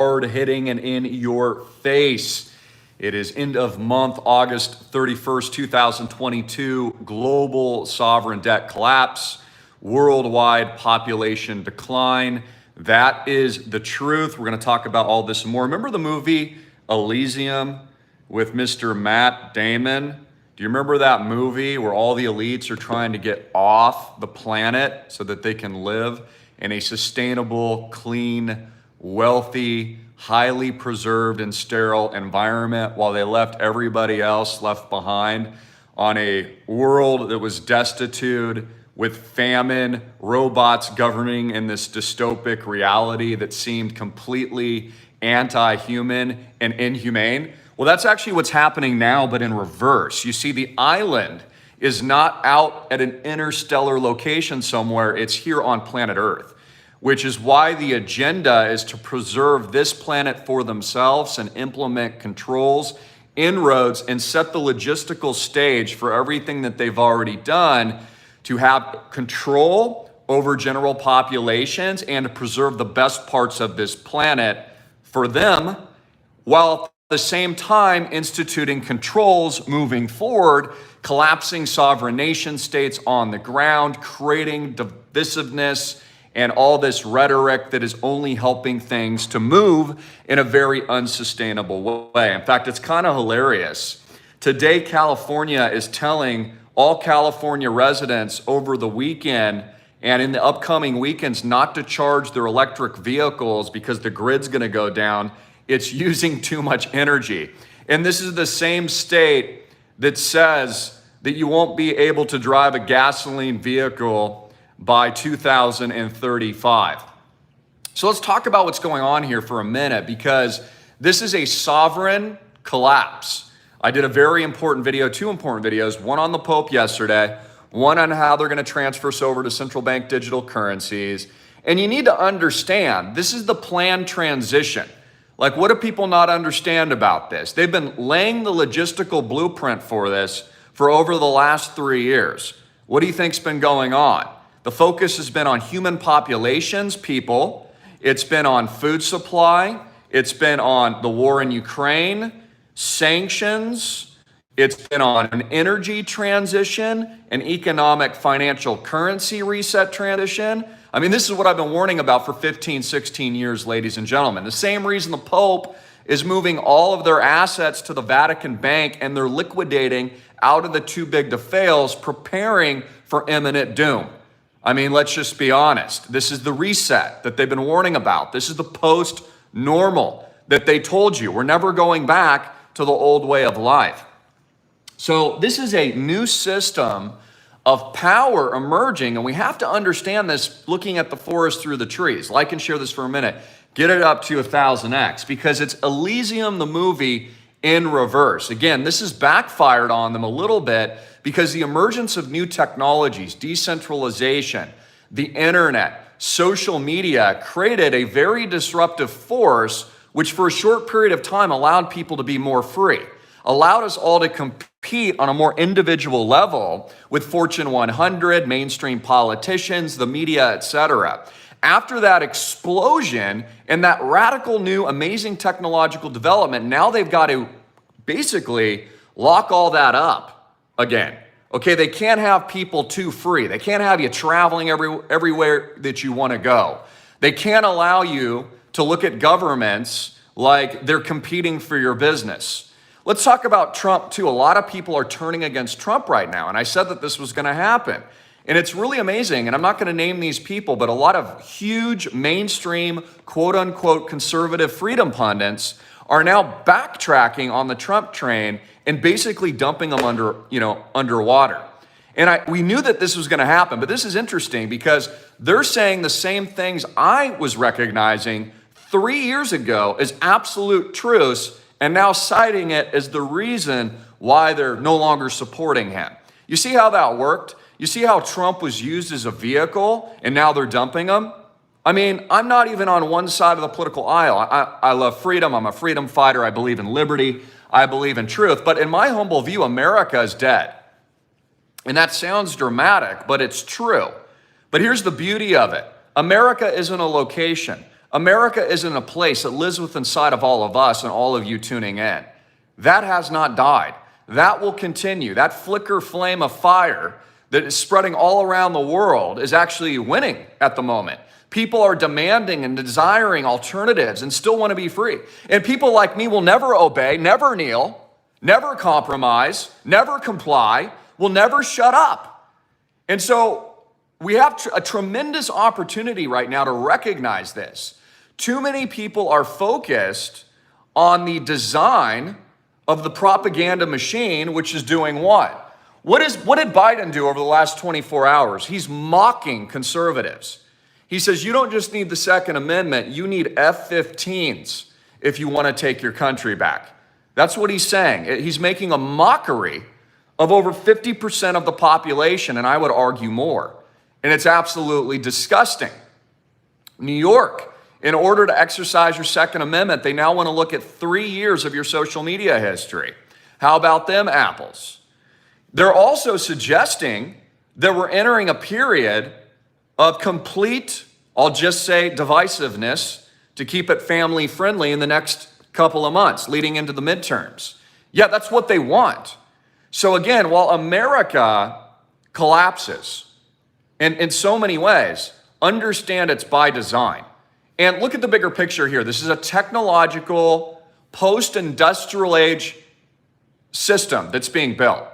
hard hitting and in your face. It is end of month, August 31st, 2022, global sovereign debt collapse, worldwide population decline. That is the truth. We're going to talk about all this and more. Remember the movie Elysium with Mr. Matt Damon? Do you remember that movie where all the elites are trying to get off the planet so that they can live in a sustainable, clean, wealthy, highly preserved and sterile environment while they left everybody else left behind on a world that was destitute with famine, robots governing in this dystopic reality that seemed completely anti-human and inhumane? Well, that's actually what's happening now, but in reverse. You see, the island is not out at an interstellar location somewhere. It's here on planet Earth, which is why the agenda is to preserve this planet for themselves and implement controls, inroads, and set the logistical stage for everything that they've already done to have control over general populations and to preserve the best parts of this planet for them, while at the same time instituting controls moving forward, collapsing sovereign nation states on the ground, creating divisiveness, and all this rhetoric that is only helping things to move in a very unsustainable way. In fact, it's kind of hilarious. Today, California is telling all California residents over the weekend and in the upcoming weekends not to charge their electric vehicles because the grid's going to go down. It's using too much energy. And this is the same state that says that you won't be able to drive a gasoline vehicle by 2035. So let's talk about what's going on here for a minute, because this is a sovereign collapse. I did a very important video, two important videos, one on the Pope yesterday, one on how they're going to transfer us over to central bank digital currencies. And you need to understand, this is the planned transition. Like, what do people not understand about this? They've been laying the logistical blueprint for this for over the last 3 years. What do you think's been going on? The focus has been on human populations, people. It's been on food supply. It's been on the war in Ukraine, sanctions. It's been on an energy transition, an economic financial currency reset transition. I mean, this is what I've been warning about for 15, 16 years, ladies and gentlemen. The same reason the Pope is moving all of their assets to the Vatican Bank and they're liquidating out of the too big to fails, preparing for imminent doom. I mean, let's just be honest. This is the reset that they've been warning about. This is the post-normal that they told you. We're never going back to the old way of life. So this is a new system of power emerging, and we have to understand this looking at the forest through the trees. Like and share this for a minute. Get it up to 1000x, because it's Elysium, the movie, in reverse. Again, this has backfired on them a little bit because the emergence of new technologies, decentralization, the internet, social media created a very disruptive force which for a short period of time allowed people to be more free, allowed us all to compete on a more individual level with Fortune 100, mainstream politicians, the media, etc. After that explosion and that radical new amazing technological development, now they've got to basically lock all that up again. Okay, they can't have people too free. They can't have you traveling everywhere that you want to go. They can't allow you to look at governments like they're competing for your business. Let's talk about Trump too. A lot of people are turning against Trump right now, and I said that this was going to happen. And it's really amazing, and I'm not going to name these people, but a lot of huge mainstream, quote unquote, conservative freedom pundits are now backtracking on the Trump train and basically dumping them underwater. And we knew that this was going to happen, but this is interesting because they're saying the same things I was recognizing 3 years ago as absolute truths, and now citing it as the reason why they're no longer supporting him. You see how that worked? You see how Trump was used as a vehicle and now they're dumping him? I mean, I'm not even on one side of the political aisle. I love freedom. I'm a freedom fighter. I believe in liberty. I believe in truth. But in my humble view, America is dead. And that sounds dramatic, but it's true. But here's the beauty of it. America isn't a location. America isn't a place that lives within inside of all of us and all of you tuning in. That has not died. That will continue. That flicker flame of fire that is spreading all around the world is actually winning at the moment. People are demanding and desiring alternatives and still want to be free. And people like me will never obey, never kneel, never compromise, never comply, will never shut up. And so we have a tremendous opportunity right now to recognize this. Too many people are focused on the design of the propaganda machine, which is doing what? What did Biden do over the last 24 hours? He's mocking conservatives. He says, you don't just need the Second Amendment, you need F-15s if you want to take your country back. That's what he's saying. He's making a mockery of over 50% of the population, and I would argue more. And it's absolutely disgusting. New York, in order to exercise your Second Amendment, they now want to look at 3 years of your social media history. How about them apples? They're also suggesting that we're entering a period of complete, I'll just say, divisiveness to keep it family friendly in the next couple of months leading into the midterms. Yeah, that's what they want. So again, while America collapses in so many ways, understand it's by design. And look at the bigger picture here. This is a technological, post-industrial age system that's being built.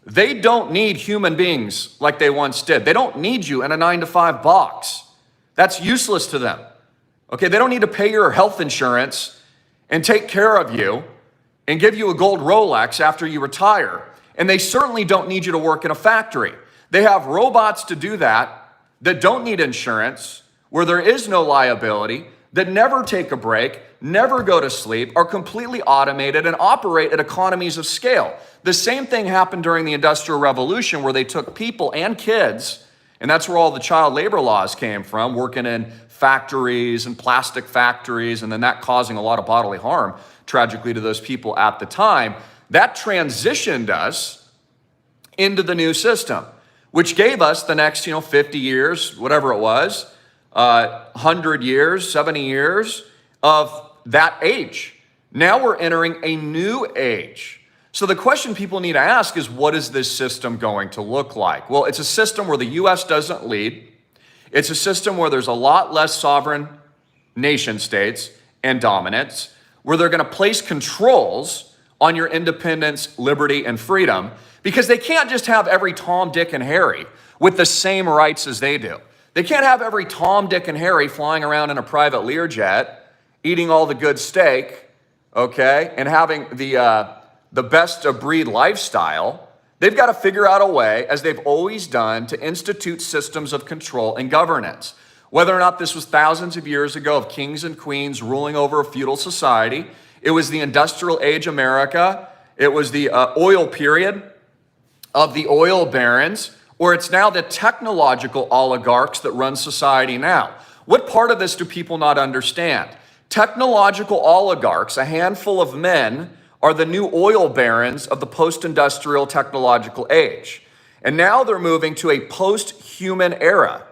They don't need human beings like they once did. They don't need you in a 9-to-5 box. That's useless to them. Okay, they don't need to pay your health insurance and take care of you and give you a gold Rolex after you retire. And they certainly don't need you to work in a factory. They have robots to do that don't need insurance, where there is no liability, that never take a break, never go to sleep, are completely automated and operate at economies of scale. The same thing happened during the Industrial Revolution, where they took people and kids, and that's where all the child labor laws came from, working in factories and plastic factories, and then that causing a lot of bodily harm, tragically, to those people at the time. That transitioned us into the new system, which gave us the next 50 years, whatever it was, 100 years, 70 years of that age. Now we're entering a new age. So the question people need to ask is, what is this system going to look like? Well, it's a system where the U.S. doesn't lead. It's a system where there's a lot less sovereign nation states and dominance, where they're going to place controls on your independence, liberty, and freedom, because they can't just have every Tom, Dick, and Harry with the same rights as they do. They can't have every Tom, Dick, and Harry flying around in a private Learjet, eating all the good steak, okay, and having the best of breed lifestyle. They've got to figure out a way, as they've always done, to institute systems of control and governance. Whether or not this was thousands of years ago of kings and queens ruling over a feudal society, it was the industrial age America, it was the oil period of the oil barons, or it's now the technological oligarchs that run society now. What part of this do people not understand? Technological oligarchs, a handful of men, are the new oil barons of the post-industrial technological age. And now they're moving to a post-human era.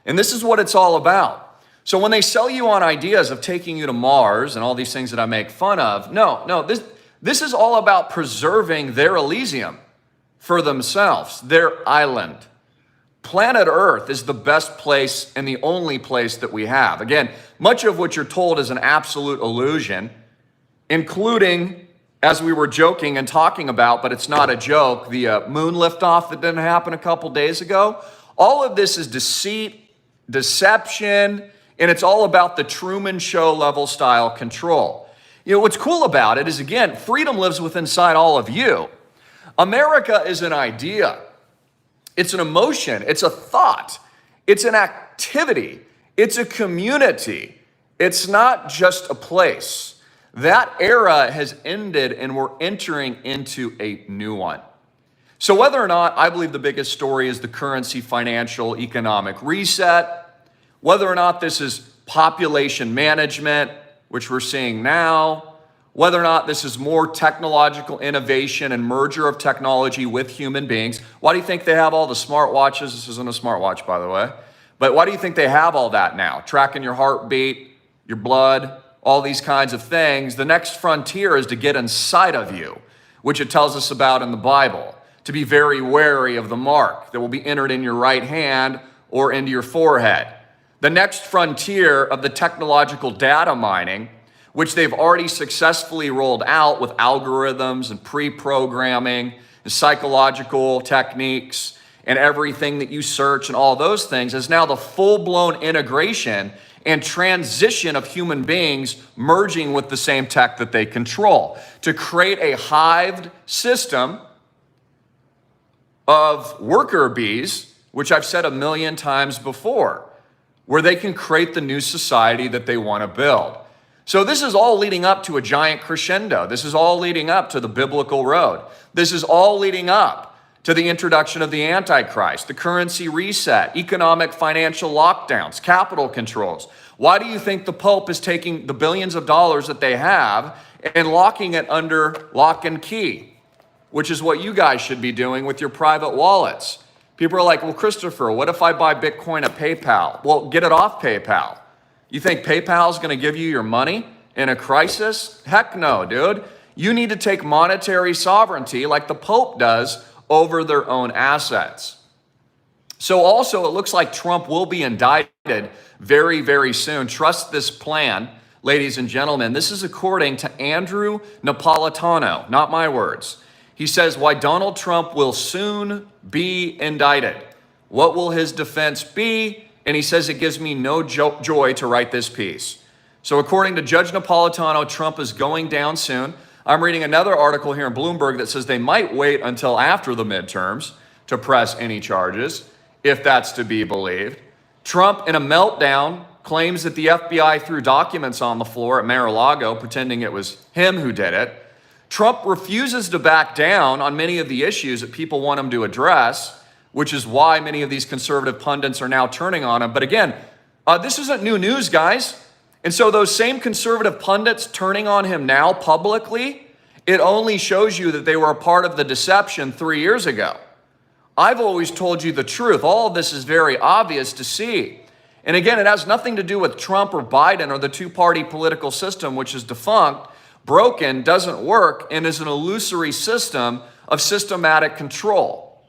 And this is what it's all about. So when they sell you on ideas of taking you to Mars and all these things that I make fun of, no, this is all about preserving their Elysium for themselves, their island. Planet Earth is the best place and the only place that we have. Again, much of what you're told is an absolute illusion, including, as we were joking and talking about, but it's not a joke, the moon liftoff that didn't happen a couple days ago. All of this is deceit, deception, and it's all about the Truman Show level style control. What's cool about it is, again, freedom lives within inside all of you. America is an idea. It's an emotion. It's a thought. It's an activity. It's a community. It's not just a place. That era has ended and we're entering into a new one. So whether or not I believe the biggest story is the currency, financial, economic reset, whether or not this is population management, which we're seeing now, whether or not this is more technological innovation and merger of technology with human beings. Why do you think they have all the smartwatches? This isn't a smartwatch, by the way. But why do you think they have all that now? Tracking your heartbeat, your blood, all these kinds of things. The next frontier is to get inside of you, which it tells us about in the Bible, to be very wary of the mark that will be entered in your right hand or into your forehead. The next frontier of the technological data mining, which they've already successfully rolled out with algorithms and pre-programming and psychological techniques and everything that you search and all those things, is now the full-blown integration and transition of human beings merging with the same tech that they control to create a hived system of worker bees, which I've said a million times before, where they can create the new society that they want to build. So this is all leading up to a giant crescendo. This is all leading up to the biblical road. This is all leading up to the introduction of the Antichrist, the currency reset, economic financial lockdowns, capital controls. Why do you think the Pope is taking the billions of dollars that they have and locking it under lock and key, which is what you guys should be doing with your private wallets? People are like, well, Christopher, what if I buy Bitcoin at PayPal? Well, get it off PayPal. You think PayPal is going to give you your money in a crisis? Heck no, dude. You need to take monetary sovereignty like the Pope does over their own assets. So also, it looks like Trump will be indicted very, very soon. Trust this plan, ladies and gentlemen. This is according to Andrew Napolitano, not my words. He says, why Donald Trump will soon be indicted. What will his defense be? And he says, it gives me no joy to write this piece. So according to Judge Napolitano, Trump is going down soon. I'm reading another article here in Bloomberg that says they might wait until after the midterms to press any charges, if that's to be believed. Trump, in a meltdown, claims that the FBI threw documents on the floor at Mar-a-Lago, pretending it was him who did it. Trump refuses to back down on many of the issues that people want him to address, which is why many of these conservative pundits are now turning on him. But again, this isn't new news, guys. And so those same conservative pundits turning on him now publicly, it only shows you that they were a part of the deception 3 years ago. I've always told you the truth. All of this is very obvious to see. And again, it has nothing to do with Trump or Biden or the two-party political system, which is defunct, broken, doesn't work, and is an illusory system of systematic control.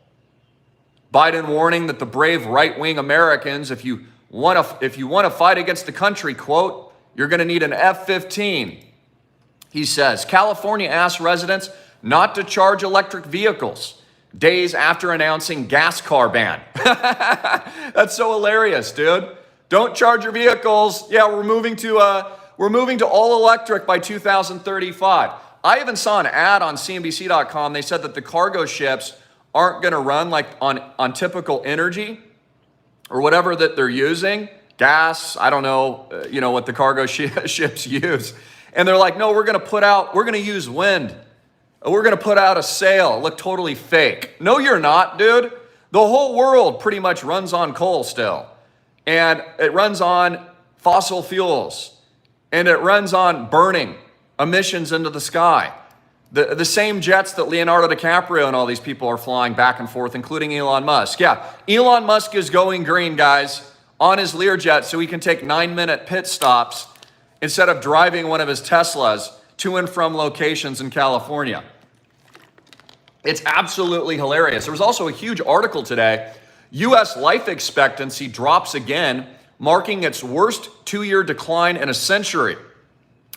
Biden warning that the brave right-wing Americans, if you want to fight against the country, quote, you're going to need an F-15. He says, California asked residents not to charge electric vehicles days after announcing gas car ban. That's so hilarious, dude. Don't charge your vehicles. Yeah, we're moving to all electric by 2035. I even saw an ad on CNBC.com. They said that the cargo ships aren't going to run like on typical energy or whatever that they're using. Gas, I don't know, what the cargo ships use. And they're like, no, we're going to use wind. We're going to put out a sail. Look totally fake. No, you're not, dude. The whole world pretty much runs on coal still. And it runs on fossil fuels. And it runs on burning emissions into the sky. The same jets that Leonardo DiCaprio and all these people are flying back and forth, including Elon Musk. Yeah, Elon Musk is going green, guys, on his Learjet so he can take 9-minute pit stops instead of driving one of his Teslas to and from locations in California. It's absolutely hilarious. There was also a huge article today. U.S. life expectancy drops again, marking its worst 2-year decline in a century.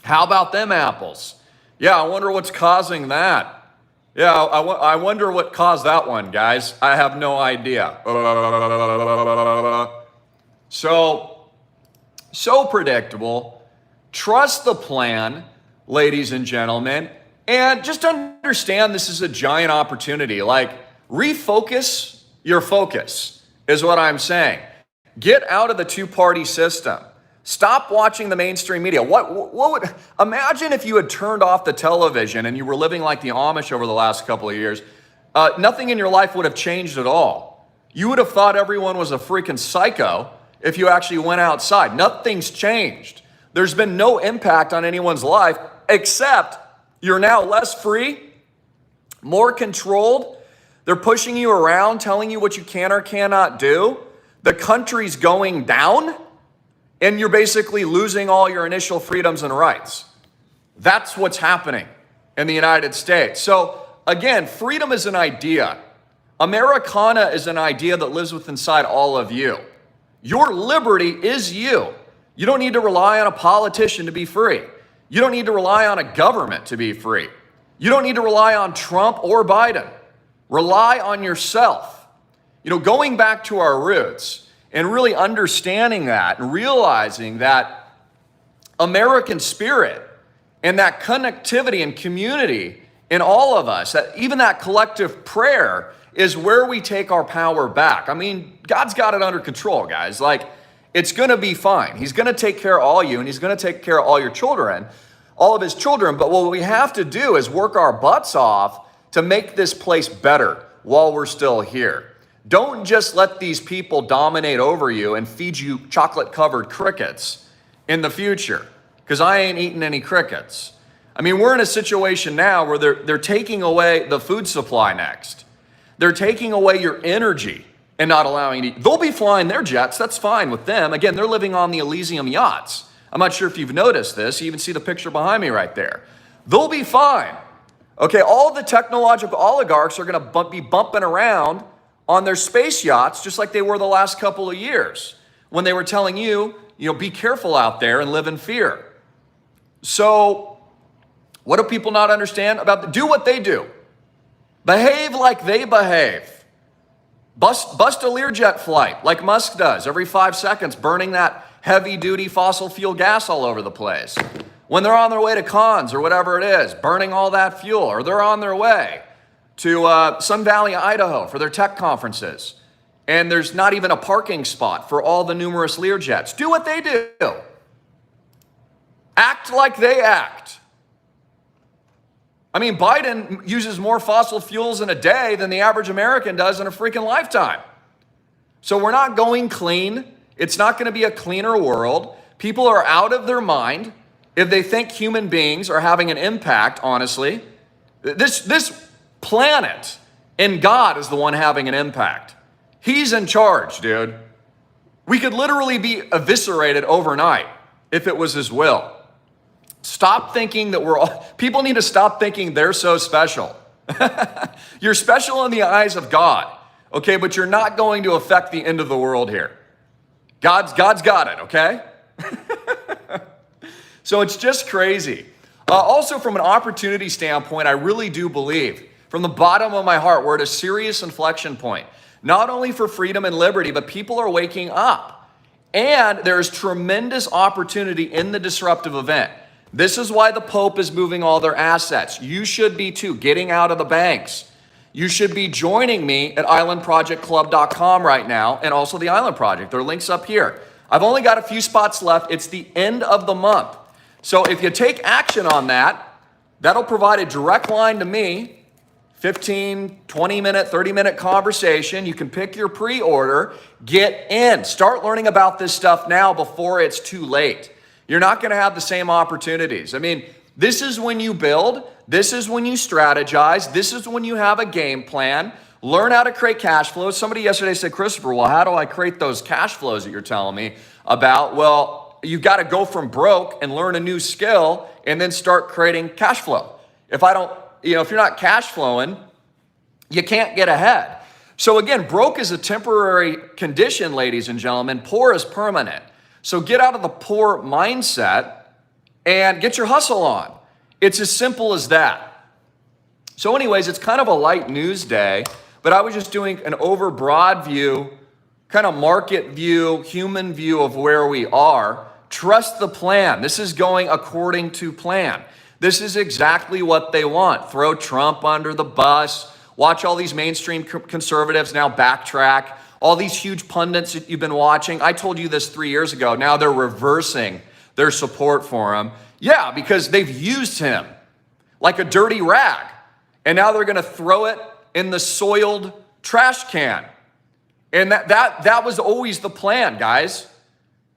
How about them apples? Yeah, I wonder what's causing that. Yeah, I wonder what caused that one, guys. I have no idea. So predictable. Trust the plan, ladies and gentlemen, and just understand this is a giant opportunity. Like, refocus your focus is what I'm saying. Get out of the two-party system. Stop watching the mainstream media. What would imagine if you had turned off the television and you were living like the Amish over the last couple of years? Nothing in your life would have changed at all. You would have thought everyone was a freaking psycho if you actually went outside. Nothing's changed. There's been no impact on anyone's life except you're now less free, more controlled. They're pushing you around, telling you what you can or cannot do. The country's going down. and you're basically losing all your initial freedoms and rights. That's what's happening in the United States. So again, freedom is an idea. Americana is an idea that lives within inside all of you. Your liberty is you. You don't need to rely on a politician to be free. You don't need to rely on a government to be free. You don't need to rely on Trump or Biden. Rely on yourself. Going back to our roots and really understanding that and realizing that American spirit and that connectivity and community in all of us, that even that collective prayer is where we take our power back. I mean, God's got it under control, guys. It's going to be fine. He's going to take care of all you, and he's going to take care of all your children, all of his children. But what we have to do is work our butts off to make this place better while we're still here. Don't just let these people dominate over you and feed you chocolate-covered crickets in the future, because I ain't eating any crickets. I mean, we're in a situation now where they're taking away the food supply next. They're taking away your energy and not allowing you to eat. They'll be flying their jets. That's fine with them. Again, they're living on the Elysium yachts. I'm not sure if you've noticed this. You even see the picture behind me right there. They'll be fine. Okay, all the technological oligarchs are going to be bumping around on their space yachts just like they were the last couple of years when they were telling you, be careful out there and live in fear. So what do people not understand about do what they do? Behave like they behave. Bust a Learjet flight like Musk does every 5 seconds, burning that heavy-duty fossil fuel gas all over the place. When they're on their way to cons or whatever it is, burning all that fuel, or they're on their way to Sun Valley, Idaho for their tech conferences, and there's not even a parking spot for all the numerous Learjets. Do what they do. Act like they act. I mean, Biden uses more fossil fuels in a day than the average American does in a freaking lifetime. So we're not going clean. It's not going to be a cleaner world. People are out of their mind if they think human beings are having an impact, honestly. This planet and God is the one having an impact. He's in charge, dude. We could literally be eviscerated overnight if it was his will. Stop thinking that people need to stop thinking they're so special. You're special in the eyes of God, okay? But you're not going to affect the end of the world here. God's got it, okay? So it's just crazy. Also, from an opportunity standpoint, I really do believe, from the bottom of my heart, we're at a serious inflection point. Not only for freedom and liberty, but people are waking up. And there's tremendous opportunity in the disruptive event. This is why the Pope is moving all their assets. You should be too, getting out of the banks. You should be joining me at islandprojectclub.com right now, and also the Island Project. There are links up here. I've only got a few spots left. It's the end of the month. So if you take action on that, that'll provide a direct line to me, 15, 20-minute, 30-minute conversation. You can pick your pre-order, get in, start learning about this stuff now before it's too late. You're not going to have the same opportunities. I mean, this is when you build. This is when you strategize. This is when you have a game plan. Learn how to create cash flows. Somebody yesterday said, Christopher, well, how do I create those cash flows that you're telling me about? Well, you've got to go from broke and learn a new skill and then start creating cash flow. If you're not cash flowing, you can't get ahead. So again, broke is a temporary condition, ladies and gentlemen. Poor is permanent. So get out of the poor mindset and get your hustle on. It's as simple as that. So anyways, it's kind of a light news day, but I was just doing an overbroad view, kind of market view, human view of where we are. Trust the plan. This is going according to plan. This is exactly what they want. Throw Trump under the bus. Watch all these mainstream conservatives now backtrack. All these huge pundits that you've been watching. I told you this 3 years ago. Now they're reversing their support for him. Yeah, because they've used him like a dirty rag. And now they're going to throw it in the soiled trash can. And that was always the plan, guys.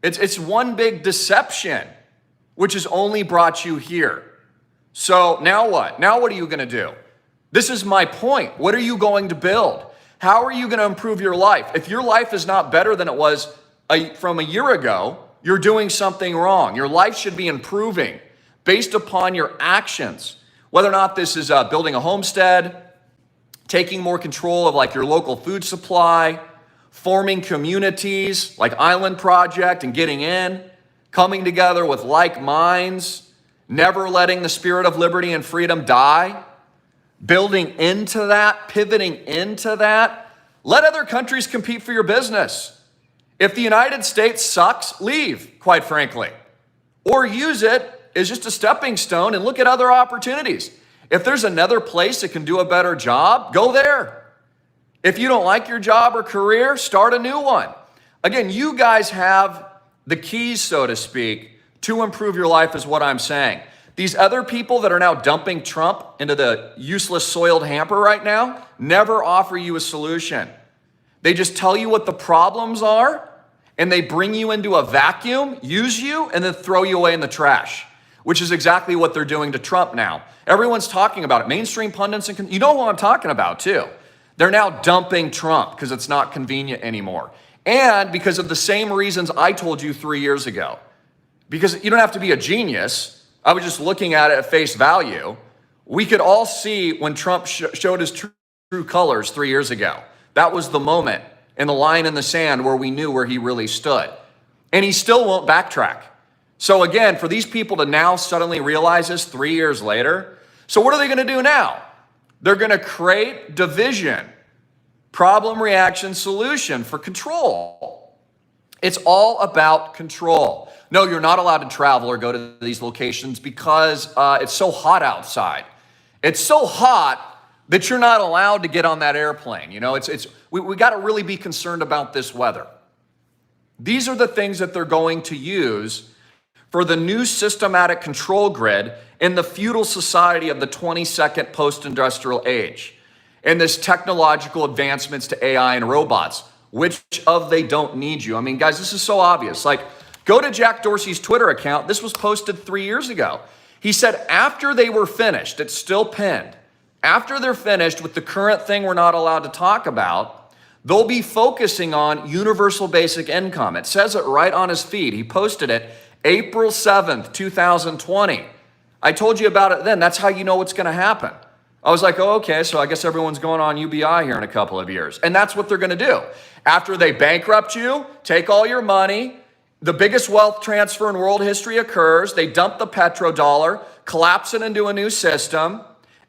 It's one big deception, which has only brought you here. So now what? Now what are you going to do? This is my point. What are you going to build? How are you going to improve your life? If your life is not better than it was from a year ago, you're doing something wrong. Your life should be improving based upon your actions. Whether or not this is building a homestead, taking more control of like your local food supply, forming communities like Island Project and getting in, coming together with like minds, never letting the spirit of liberty and freedom die, building into that, pivoting into that. Let other countries compete for your business. If the United States sucks, leave, quite frankly, or use it as just a stepping stone and look at other opportunities. If there's another place that can do a better job, go there. If you don't like your job or career, start a new one. Again, you guys have the keys, so to speak, to improve your life is what I'm saying. These other people that are now dumping Trump into the useless soiled hamper right now never offer you a solution. They just tell you what the problems are and they bring you into a vacuum, use you, and then throw you away in the trash, which is exactly what they're doing to Trump now. Everyone's talking about it. Mainstream pundits, and you know who I'm talking about too. They're now dumping Trump because it's not convenient anymore. And because of the same reasons I told you 3 years ago. Because you don't have to be a genius. I was just looking at it at face value. We could all see when Trump showed his true colors 3 years ago. That was the moment in the line in the sand where we knew where he really stood. And he still won't backtrack. So again, for these people to now suddenly realize this 3 years later, so what are they going to do now? They're going to create division, problem, reaction, solution for control. It's all about control. No, you're not allowed to travel or go to these locations because it's so hot outside. It's so hot that you're not allowed to get on that airplane. You know, we got to really be concerned about this weather. These are the things that they're going to use for the new systematic control grid in the feudal society of the 22nd post-industrial age. And this technological advancements to AI and robots, which of they don't need you. I mean, guys, this is so obvious. Like, go to Jack Dorsey's Twitter account. This was posted 3 years ago. He said after they were finished, it's still pinned, after they're finished with the current thing we're not allowed to talk about, they'll be focusing on universal basic income. It says it right on his feed. He posted it April 7th, 2020. I told you about it then. That's how you know what's going to happen. I was like, oh, okay, so I guess everyone's going on UBI here in a couple of years. And that's what they're going to do. After they bankrupt you, take all your money, the biggest wealth transfer in world history occurs. They dump the petrodollar, collapse it into a new system.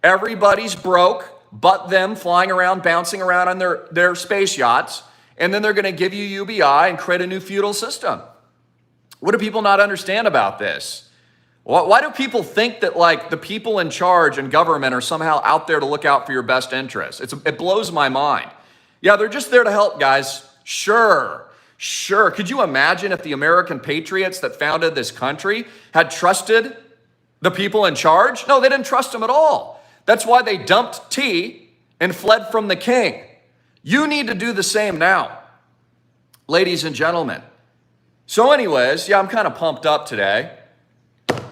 Everybody's broke but them, flying around, bouncing around on their space yachts. And then they're going to give you UBI and create a new feudal system. What do people not understand about this? Why do people think that like the people in charge and government are somehow out there to look out for your best interests? It blows my mind. Yeah, they're just there to help, guys. Sure. Could you imagine if the American patriots that founded this country had trusted the people in charge? No, they didn't trust them at all. That's why they dumped tea and fled from the king. You need to do the same now, ladies and gentlemen. So anyways, yeah, I'm kind of pumped up today.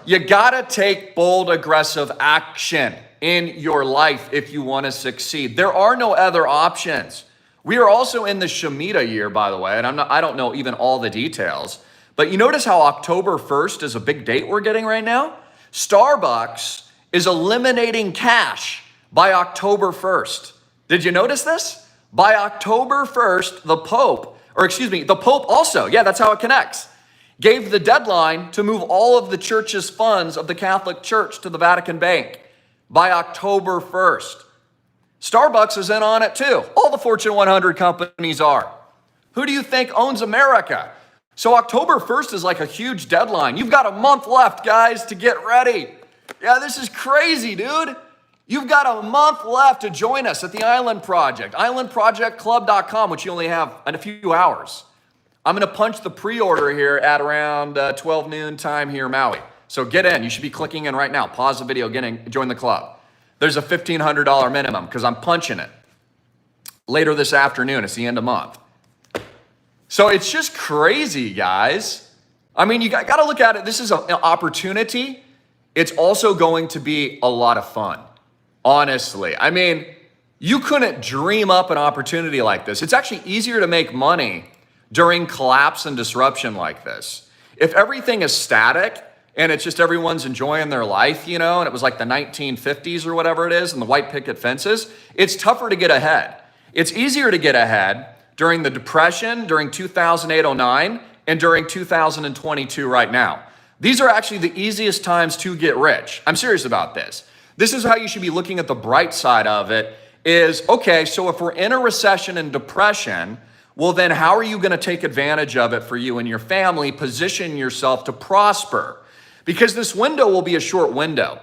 You gotta take bold, aggressive action in your life if you want to succeed. There are no other options. We are also in the Shemitah year, by the way, and I don't know even all the details, but you notice how October 1st is a big date we're getting right now? Starbucks is eliminating cash by October 1st. Did you notice this? By October 1st, the Pope also, yeah, that's how it connects, gave the deadline to move all of the church's funds of the Catholic Church to the Vatican Bank by October 1st. Starbucks is in on it too. All the Fortune 100 companies are. Who do you think owns America? So October 1st is like a huge deadline. You've got a month left, guys, to get ready. Yeah, this is crazy, dude. You've got a month left to join us at the Island Project, islandprojectclub.com, which you only have in a few hours. I'm going to punch the pre-order here at around 12 noon time here in Maui. So get in. You should be clicking in right now. Pause the video, get in, join the club. There's a $1,500 minimum because I'm punching it later this afternoon. It's the end of month. So it's just crazy, guys. I mean, you got to look at it. This is an opportunity. It's also going to be a lot of fun, honestly. I mean, you couldn't dream up an opportunity like this. It's actually easier to make money during collapse and disruption like this. If everything is static and it's just everyone's enjoying their life, you know, and it was like the 1950s or whatever it is and the white picket fences, it's tougher to get ahead. It's easier to get ahead during the Depression, during 2008-09, and during 2022 right now. These are actually the easiest times to get rich. I'm serious about this. This is how you should be looking at the bright side of it is, okay, so if we're in a recession and depression, well then how are you going to take advantage of it for you and your family, position yourself to prosper? Because this window will be a short window.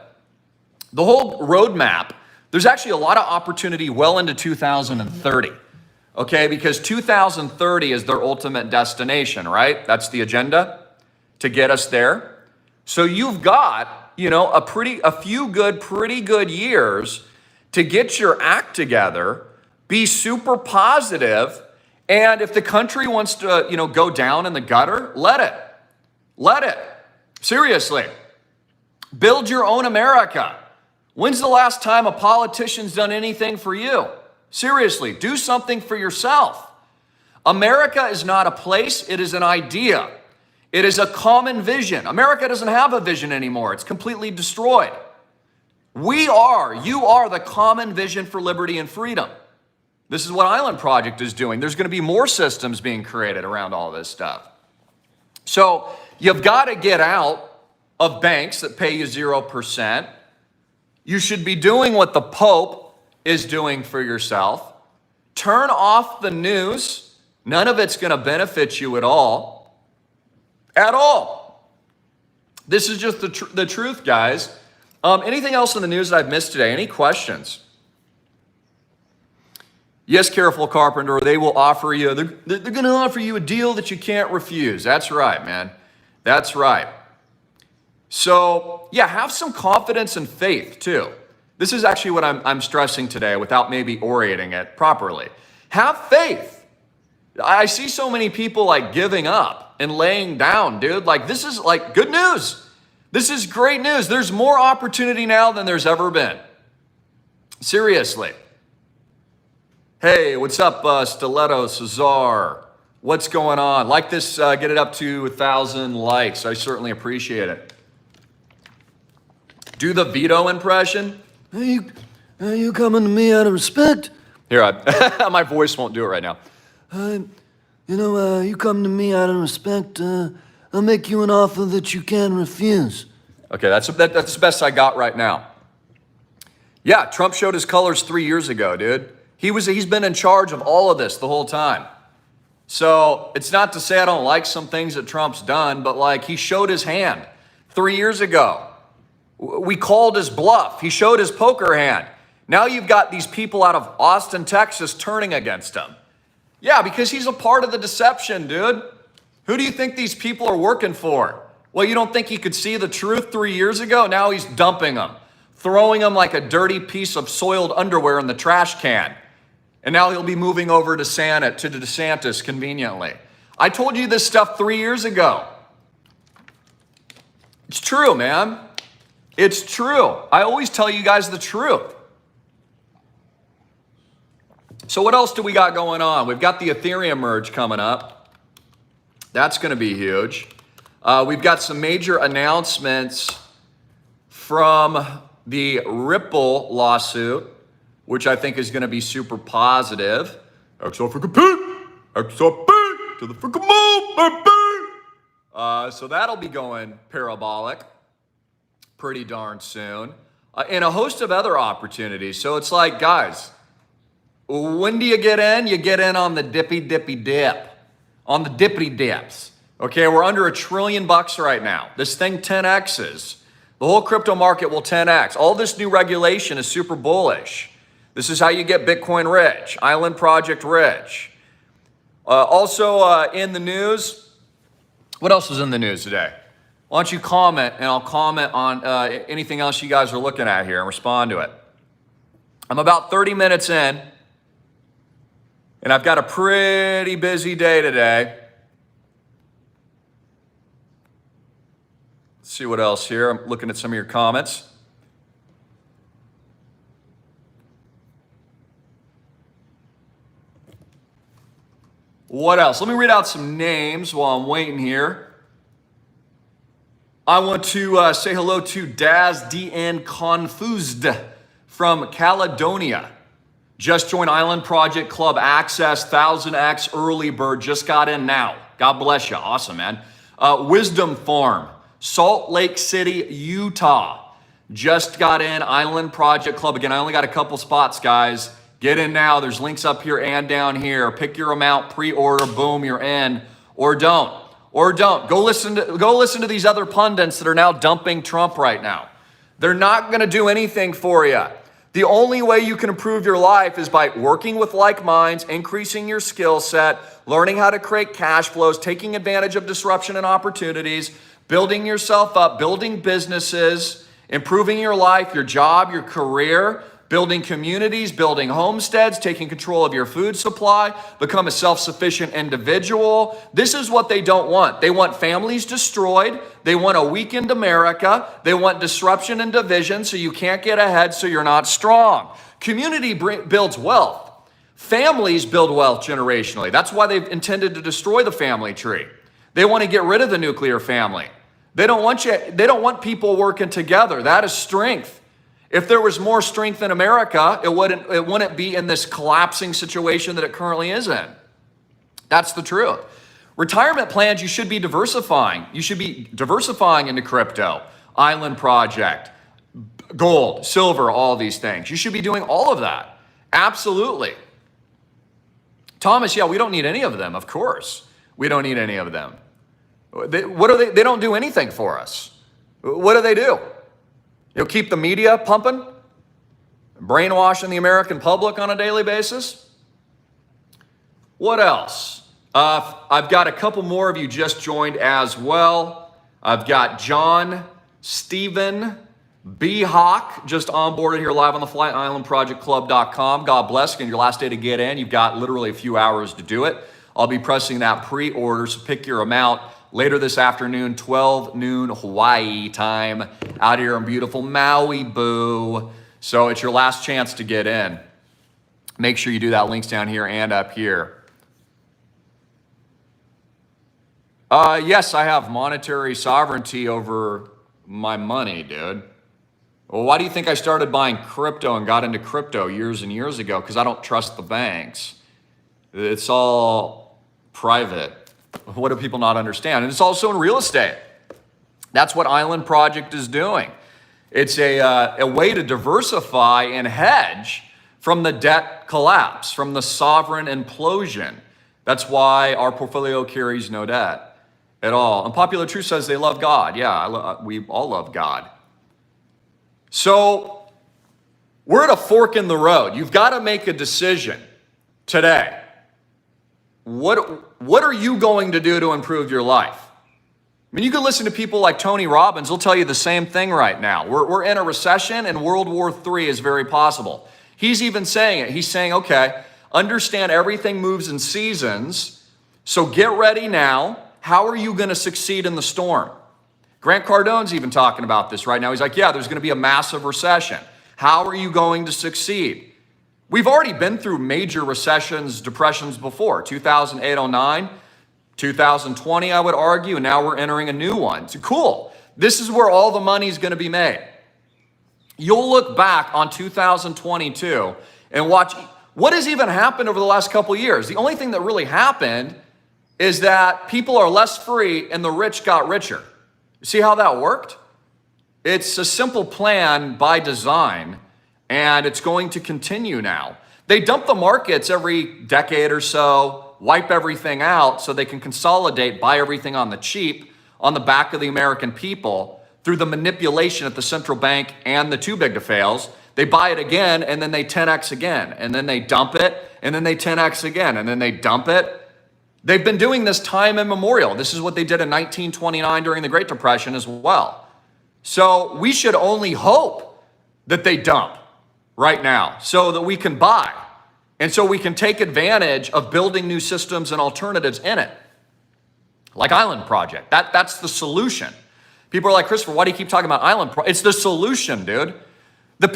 The whole roadmap, there's actually a lot of opportunity well into 2030, okay? Because 2030 is their ultimate destination, right? That's the agenda to get us there. So you've got, you know, pretty good years to get your act together, be super positive, and if the country wants to, you know, go down in the gutter, let it. Let it. Seriously. Build your own America. When's the last time a politician's done anything for you? Seriously, do something for yourself. America is not a place, it is an idea. It is a common vision. America doesn't have a vision anymore. It's completely destroyed. You are the common vision for liberty and freedom. This is what Island Project is doing. There's going to be more systems being created around all this stuff. So you've got to get out of banks that pay you 0%. You should be doing what the Pope is doing for yourself. Turn off the news. None of it's going to benefit you at all. At all. This is just the truth, guys. Anything else in the news that I've missed today? Any questions? Yes, careful carpenter, they will offer you, they're going to offer you a deal that you can't refuse. That's right, man. That's right. So, yeah, have some confidence and faith, too. This is actually what I'm stressing today without maybe orating it properly. Have faith. I see so many people like giving up and laying down, dude. Like, this is like good news. This is great news. There's more opportunity now than there's ever been. Seriously. Hey, what's up, Stiletto, Cesar? What's going on? Like this, get it up to 1,000 likes. I certainly appreciate it. Do the veto impression. Are you coming to me out of respect? Here, my voice won't do it right now. You come to me out of respect. I'll make you an offer that you can't refuse. Okay, that's the best I got right now. Yeah, Trump showed his colors 3 years ago, dude. He's been in charge of all of this the whole time. So it's not to say I don't like some things that Trump's done, but like he showed his hand 3 years ago. We called his bluff. He showed his poker hand. Now you've got these people out of Austin, Texas turning against him. Yeah, because he's a part of the deception, dude. Who do you think these people are working for? Well, you don't think he could see the truth 3 years ago? Now he's dumping them, throwing them like a dirty piece of soiled underwear in the trash can. And now he'll be moving over to DeSantis conveniently. I told you this stuff 3 years ago. It's true, man. It's true. I always tell you guys the truth. So what else do we got going on? We've got the Ethereum merge coming up. That's going to be huge. We've got some major announcements from the Ripple lawsuit, which I think is going to be super positive. XRP to the freaking moon, baby. So that'll be going parabolic pretty darn soon. And a host of other opportunities. So it's like, guys, when do you get in? You get in on the dippy dip. On the dippity dips. Okay, we're under $1 trillion right now. This thing 10x's. The whole crypto market will 10x. All this new regulation is super bullish. This is how you get Bitcoin rich, Island Project rich. Also in the news, what else is in the news today? Why don't you comment, and I'll comment on anything else you guys are looking at here and respond to it. I'm about 30 minutes in, and I've got a pretty busy day today. Let's see what else here. I'm looking at some of your comments. What else? Let me read out some names while I'm waiting here. I want to say hello to Daz DN Confused from Caledonia. Just joined Island Project Club Access, 1000X early bird, just got in now. God bless you. Awesome, man. Wisdom Farm, Salt Lake City, Utah. Just got in Island Project Club. Again, I only got a couple spots, guys. Get in now. There's links up here and down here. Pick your amount, pre-order, boom, you're in, or don't. Or don't. Go listen to these other pundits that are now dumping Trump right now. They're not going to do anything for you. The only way you can improve your life is by working with like minds, increasing your skill set, learning how to create cash flows, taking advantage of disruption and opportunities, building yourself up, building businesses, improving your life, your job, your career, building communities, building homesteads, taking control of your food supply, become a self-sufficient individual. This is what they don't want. They want families destroyed. They want a weakened America. They want disruption and division so you can't get ahead, so you're not strong. Community builds wealth. Families build wealth generationally. That's why they've intended to destroy the family tree. They want to get rid of the nuclear family. They don't want people working together. That is strength. If there was more strength in America, it wouldn't be in this collapsing situation that it currently is in. That's the truth. Retirement plans, you should be diversifying. You should be diversifying into crypto, Island Project, gold, silver, all these things. You should be doing all of that. Absolutely. Thomas, yeah, we don't need any of them, of course. We don't need any of them. They don't do anything for us. What do? You'll keep the media pumping, brainwashing the American public on a daily basis. What else? I've got a couple more of you just joined as well. I've got John, Stephen, B. Hawk just onboarded here live on the fly, islandprojectclub.com. God bless. Again, your last day to get in. You've got literally a few hours to do it. I'll be pressing that pre-order, so pick your amount. Later this afternoon, 12 noon Hawaii time, out here in beautiful Maui, boo. So it's your last chance to get in. Make sure you do that. Links down here and up here. Yes, I have monetary sovereignty over my money, dude. Well, why do you think I started buying crypto and got into crypto years and years ago? Because I don't trust the banks. It's all private. What do people not understand? And it's also in real estate. That's what Island Project is doing. It's a way to diversify and hedge from the debt collapse, from the sovereign implosion. That's why our portfolio carries no debt at all. And Popular Truth says they love God. Yeah, we all love God. So we're at a fork in the road. You've got to make a decision today. What are you going to do to improve your life? I mean, you can listen to people like Tony Robbins. They'll tell you the same thing right now. We're in a recession and World War III is very possible. He's even saying it. He's saying, okay, understand everything moves in seasons. So get ready now. How are you going to succeed in the storm? Grant Cardone's even talking about this right now. He's like, yeah, there's going to be a massive recession. How are you going to succeed? We've already been through major recessions, depressions before, 2008-09, 2020, I would argue, and now we're entering a new one. So cool. This is where all the money's going to be made. You'll look back on 2022 and watch what has even happened over the last couple of years. The only thing that really happened is that people are less free and the rich got richer. See how that worked? It's a simple plan by design. And it's going to continue now. They dump the markets every decade or so, wipe everything out so they can consolidate, buy everything on the cheap, on the back of the American people through the manipulation at the central bank and the too big to fails. They buy it again and then they 10x again, and then they dump it and then they 10x again, and then they dump it. They've been doing this time immemorial. This is what they did in 1929 during the Great Depression as well. So we should only hope that they dump right now so that we can buy and so we can take advantage of building new systems and alternatives in it, like Island Project. That's the solution. People are like, Christopher, why do you keep talking about Island Project? It's the solution, dude.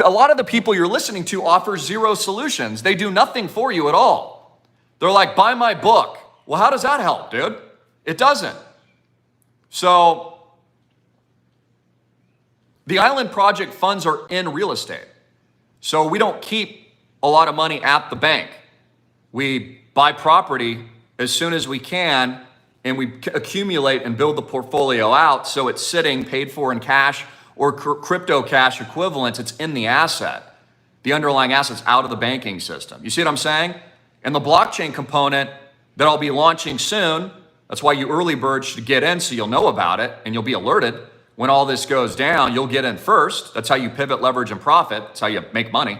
A lot of the people you're listening to offer zero solutions. They do nothing for you at all. They're like, buy my book. Well, how does that help, dude? It doesn't. So The Island Project funds are in real estate. So we don't keep a lot of money at the bank. We buy property as soon as we can, and we accumulate and build the portfolio out so it's sitting paid for in cash or crypto cash equivalents. It's in the asset. The underlying asset's out of the banking system. You see what I'm saying? And the blockchain component that I'll be launching soon, that's why you early birds should get in so you'll know about it and you'll be alerted. When all this goes down, you'll get in first. That's how you pivot, leverage, and profit. That's how you make money.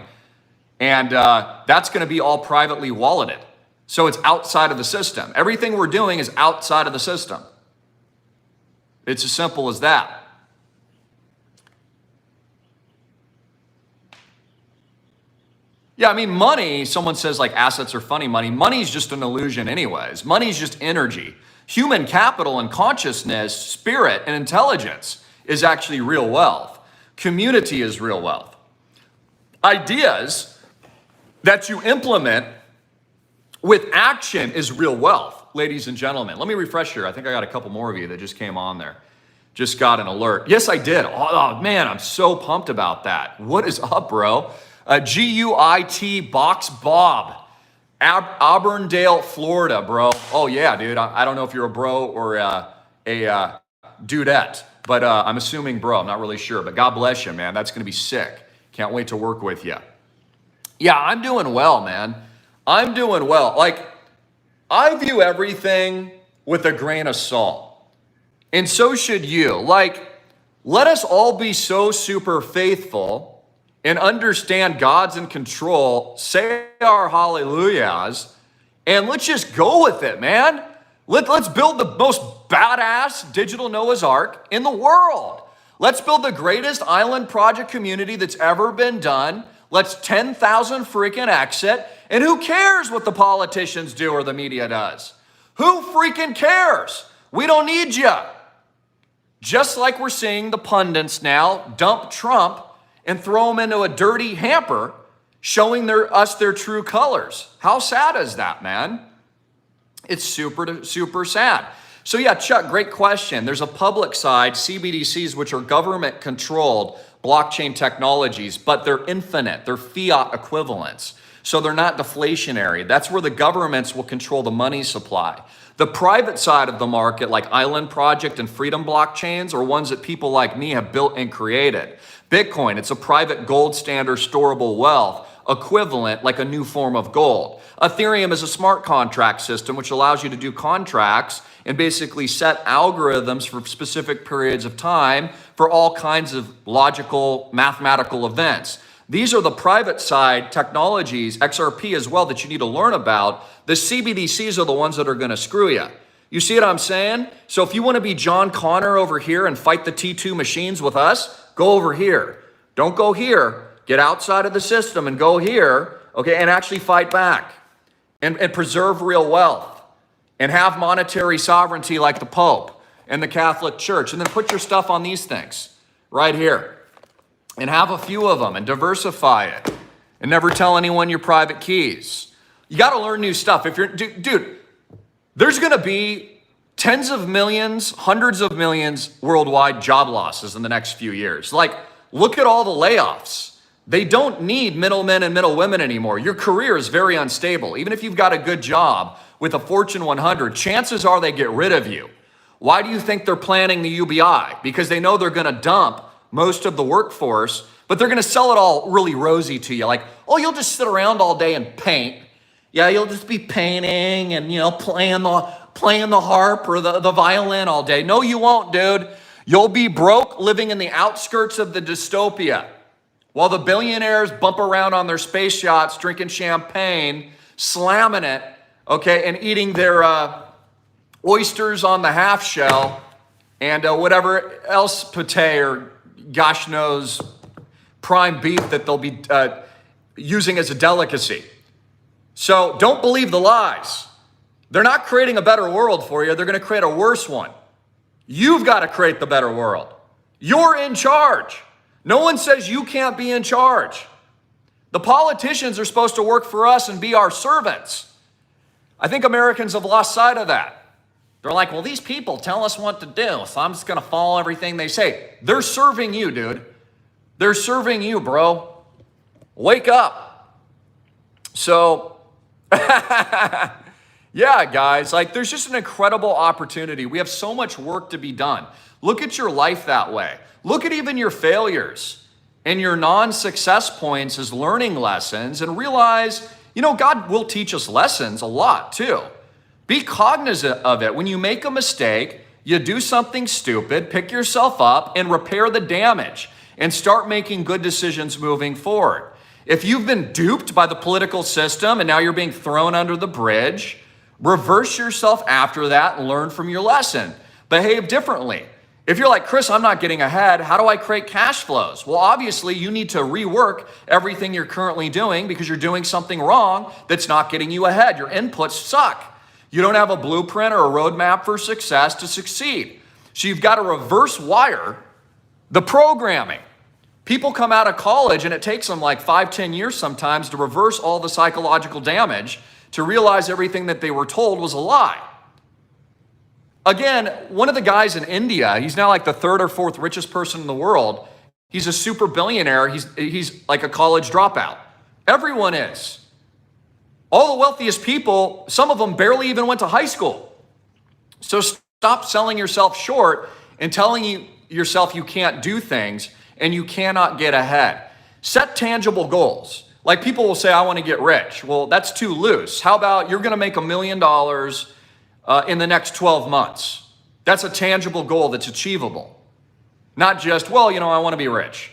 And that's going to be all privately walleted. So it's outside of the system. Everything we're doing is outside of the system. It's as simple as that. Yeah, I mean, money, someone says like assets are funny money. Money's just an illusion anyways. Money's just energy. Human capital and consciousness, spirit and intelligence is actually real wealth. Community is real wealth. Ideas that you implement with action is real wealth, ladies and gentlemen. Let me refresh here. I think I got a couple more of you that just came on there. Just got an alert. Yes, I did. Oh man, I'm so pumped about that. What is up, bro? GUIT Box Bob, Auburndale, Florida, bro. Oh yeah, dude. I don't know if you're a bro or a dudette, but I'm assuming bro. I'm not really sure, but God bless you, man. That's going to be sick. Can't wait to work with you. Yeah, I'm doing well, man. I'm doing well. Like, I view everything with a grain of salt. And so should you. Like, let us all be so super faithful and understand God's in control, say our hallelujahs, and let's just go with it, man. Let's build the most badass digital Noah's Ark in the world. Let's build the greatest island project community that's ever been done. Let's 10,000 freaking exit. And who cares what the politicians do or the media does? Who freaking cares? We don't need you. Just like we're seeing the pundits now dump Trump and throw him into a dirty hamper, showing us their true colors. How sad is that, man? It's super, super sad. So yeah, Chuck, great question. There's a public side, CBDCs, which are government-controlled blockchain technologies, but they're infinite. They're fiat equivalents. So they're not deflationary. That's where the governments will control the money supply. The private side of the market, like Island Project and Freedom blockchains, are ones that people like me have built and created. Bitcoin, it's a private gold standard storable wealth equivalent, like a new form of gold. Ethereum is a smart contract system which allows you to do contracts and basically set algorithms for specific periods of time for all kinds of logical, mathematical events. These are the private side technologies, XRP as well, that you need to learn about. The CBDCs are the ones that are going to screw you. You see what I'm saying? So if you want to be John Connor over here and fight the T2 machines with us, go over here. Don't go here. Get outside of the system and go here, okay, and actually fight back and preserve real wealth and have monetary sovereignty like the Pope and the Catholic Church. And then put your stuff on these things right here and have a few of them and diversify it and never tell anyone your private keys. You got to learn new stuff. If you're, dude, there's going to be tens of millions, hundreds of millions worldwide job losses in the next few years. Like, look at all the layoffs. They don't need middlemen and middlewomen anymore. Your career is very unstable. Even if you've got a good job with a Fortune 100, chances are they get rid of you. Why do you think they're planning the UBI? Because they know they're going to dump most of the workforce, but they're going to sell it all really rosy to you. Like, oh, you'll just sit around all day and paint. Yeah, you'll just be painting and, playing the harp or the violin all day. No, you won't, dude. You'll be broke living in the outskirts of the dystopia while the billionaires bump around on their space yachts, drinking champagne, slamming it, okay, and eating their oysters on the half shell and whatever else pate or gosh knows prime beef that they'll be using as a delicacy. So don't believe the lies. They're not creating a better world for you. They're going to create a worse one. You've got to create the better world. You're in charge. No one says you can't be in charge. The politicians are supposed to work for us and be our servants. I think Americans have lost sight of that. They're like, well, these people tell us what to do, so I'm just going to follow everything they say. They're serving you, dude. They're serving you, bro. Wake up. So, yeah, guys, like there's just an incredible opportunity. We have so much work to be done. Look at your life that way. Look at even your failures and your non-success points as learning lessons and realize, God will teach us lessons a lot too. Be cognizant of it. When you make a mistake, you do something stupid, pick yourself up and repair the damage and start making good decisions moving forward. If you've been duped by the political system and now you're being thrown under the bridge, reverse yourself after that and learn from your lesson. Behave differently. If you're like, Chris, I'm not getting ahead, how do I create cash flows? Well, obviously, you need to rework everything you're currently doing because you're doing something wrong that's not getting you ahead. Your inputs suck. You don't have a blueprint or a roadmap for success to succeed. So you've got to reverse wire the programming. People come out of college and it takes them like 5-10 years sometimes to reverse all the psychological damage to realize everything that they were told was a lie. Again, one of the guys in India, he's now like the 3rd or 4th richest person in the world. He's a super billionaire. He's like a college dropout. Everyone is. All the wealthiest people, some of them barely even went to high school. So stop selling yourself short and telling yourself you can't do things and you cannot get ahead. Set tangible goals. Like people will say, I want to get rich. Well, that's too loose. How about you're going to make $1 million in the next 12 months? That's a tangible goal that's achievable. Not just, I want to be rich.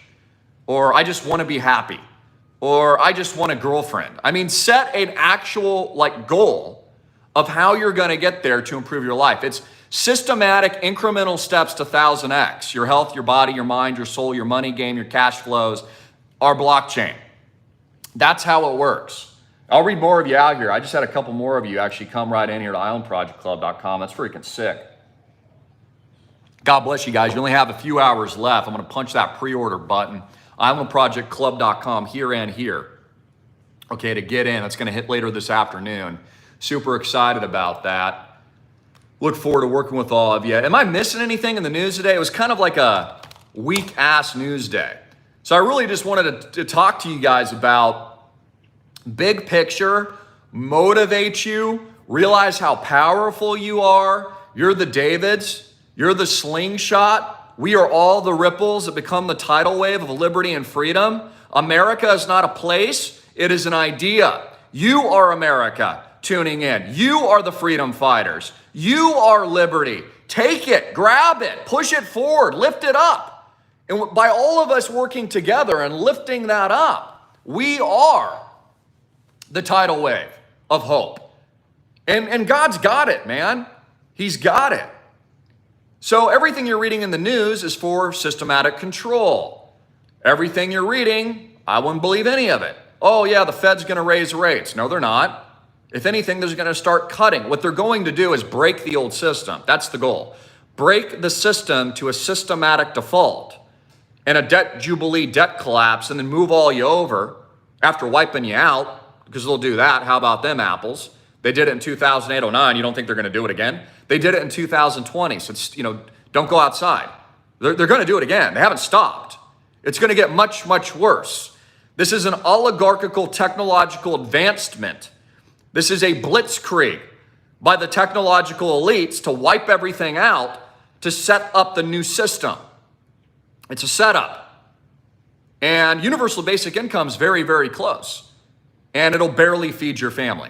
Or I just want to be happy. Or I just want a girlfriend. I mean, set an actual goal of how you're going to get there to improve your life. It's systematic incremental steps to 1000x. Your health, your body, your mind, your soul, your money game, your cash flows, our blockchain. That's how it works. I'll read more of you out here. I just had a couple more of you actually come right in here to islandprojectclub.com. That's freaking sick. God bless you guys. You only have a few hours left. I'm going to punch that pre-order button. islandprojectclub.com here and here. Okay, to get in. That's going to hit later this afternoon. Super excited about that. Look forward to working with all of you. Am I missing anything in the news today? It was kind of like a weak-ass news day. So I really just wanted to talk to you guys about big picture, motivate you, realize how powerful you are. You're the Davids. You're the slingshot. We are all the ripples that become the tidal wave of liberty and freedom. America is not a place. It is an idea. You are America tuning in. You are the freedom fighters. You are liberty. Take it, grab it, push it forward, lift it up. And by all of us working together and lifting that up, we are the tidal wave of hope. And God's got it, man. He's got it. So everything you're reading in the news is for systematic control. Everything you're reading, I wouldn't believe any of it. Oh yeah, the Fed's going to raise rates. No, they're not. If anything, they're going to start cutting. What they're going to do is break the old system. That's the goal. Break the system to a systematic default and a debt jubilee debt collapse, and then move all you over after wiping you out, because they'll do that. How about them apples? They did it in 2008-09. You don't think they're going to do it again? They did it in 2020. So it's, don't go outside. They're going to do it again. They haven't stopped. It's going to get much, much worse. This is an oligarchical technological advancement. This is a blitzkrieg by the technological elites to wipe everything out to set up the new system. It's a setup. And universal basic income is very, very close. And it'll barely feed your family.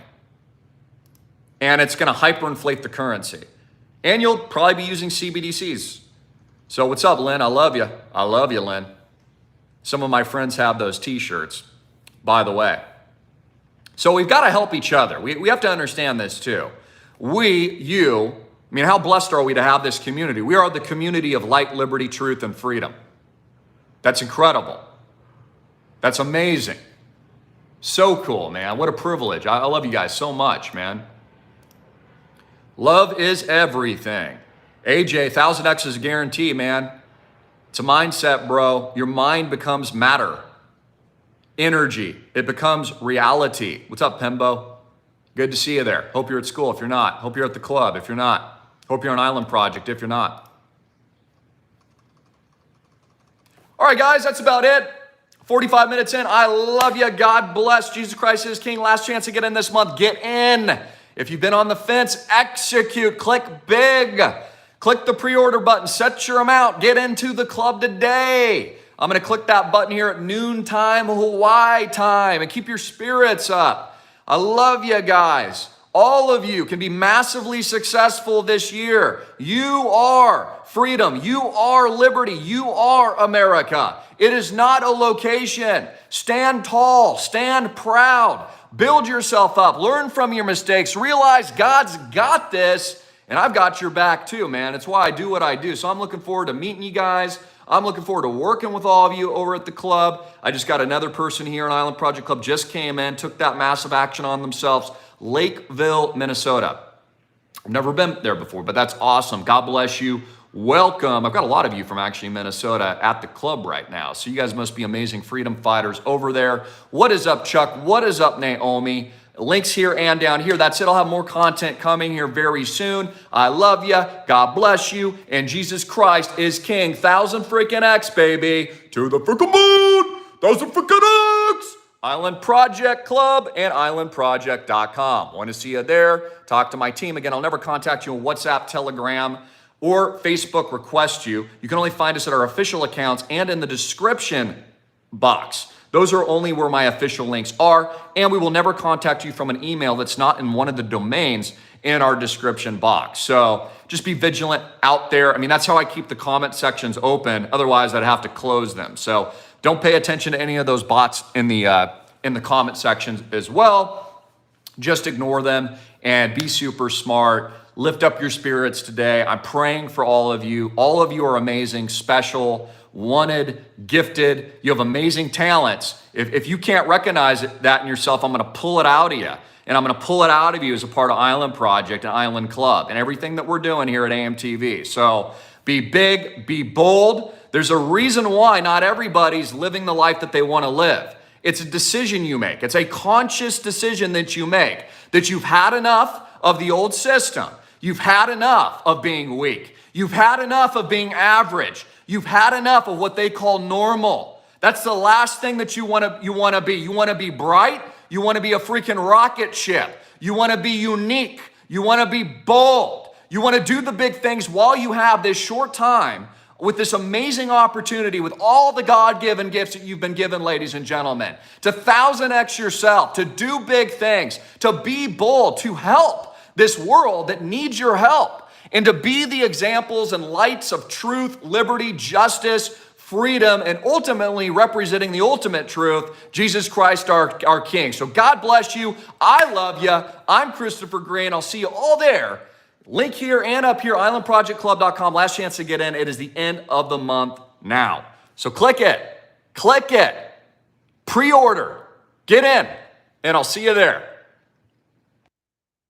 And it's going to hyperinflate the currency. And you'll probably be using CBDCs. So what's up, Lynn? I love you. I love you, Lynn. Some of my friends have those t-shirts, by the way. So we've got to help each other. We have to understand this too. How blessed are we to have this community? We are the community of light, liberty, truth, and freedom. That's incredible. That's amazing. So cool, man. What a privilege. I love you guys so much, man. Love is everything. AJ, 1000x is a guarantee, man. It's a mindset, bro. Your mind becomes matter. Energy. It becomes reality. What's up, Pembo? Good to see you there. Hope you're at school if you're not. Hope you're at the club if you're not. Hope you're on Island Project if you're not. All right, guys, that's about it. 45 minutes in. I love you. God bless. Jesus Christ is King. Last chance to get in this month. Get in. If you've been on the fence, execute. Click big. Click the pre-order button. Set your amount. Get into the club today. I'm going to click that button here at noontime Hawaii time and keep your spirits up. I love you guys. All of you can be massively successful this year. You are freedom. You are liberty. You are America. It is not a location. Stand tall. Stand proud. Build yourself up. Learn from your mistakes. Realize God's got this, and I've got your back too, man. It's why I do what I do. So I'm looking forward to meeting you guys. I'm looking forward to working with all of you over at the club. I just got another person here in Island Project Club, just came in, took that massive action on themselves. Lakeville, Minnesota. I've never been there before, but that's awesome. God bless you. Welcome. I've got a lot of you from actually Minnesota at the club right now. So you guys must be amazing freedom fighters over there. What is up, Chuck? What is up, Naomi? Links here and down here. That's it. I'll have more content coming here very soon. I love you. God bless you. And Jesus Christ is King. 1,000 freaking X, baby. To the freaking moon. 1,000 freaking X. Island Project Club and islandproject.com. Want to see you there. Talk to my team. Again, I'll never contact you on WhatsApp, Telegram, or Facebook request you. You can only find us at our official accounts and in the description box. Those are only where my official links are, and we will never contact you from an email that's not in one of the domains in our description box. So just be vigilant out there. I mean, that's how I keep the comment sections open. Otherwise, I'd have to close them. So don't pay attention to any of those bots in the comment sections as well. Just ignore them and be super smart. Lift up your spirits today. I'm praying for all of you. All of you are amazing, special, wanted, gifted. You have amazing talents. If you can't recognize that in yourself, I'm going to pull it out of you. And I'm going to pull it out of you as a part of Island Project and Island Club and everything that we're doing here at AMTV. So be big, be bold. There's a reason why not everybody's living the life that they want to live. It's a decision you make. It's a conscious decision that you make, that you've had enough of the old system. You've had enough of being weak. You've had enough of being average. You've had enough of what they call normal. That's the last thing that you want to be. You want to be bright. You want to be a freaking rocket ship. You want to be unique. You want to be bold. You want to do the big things while you have this short time with this amazing opportunity, with all the God-given gifts that you've been given, ladies and gentlemen, to 1,000x yourself, to do big things, to be bold, to help this world that needs your help, and to be the examples and lights of truth, liberty, justice, freedom, and ultimately representing the ultimate truth, Jesus Christ, our King. So God bless you. I love you. I'm Christopher Greene. I'll see you all there. Link here and up here, islandprojectclub.com. Last chance to get in. It is the end of the month now. So click it, pre-order, get in, and I'll see you there.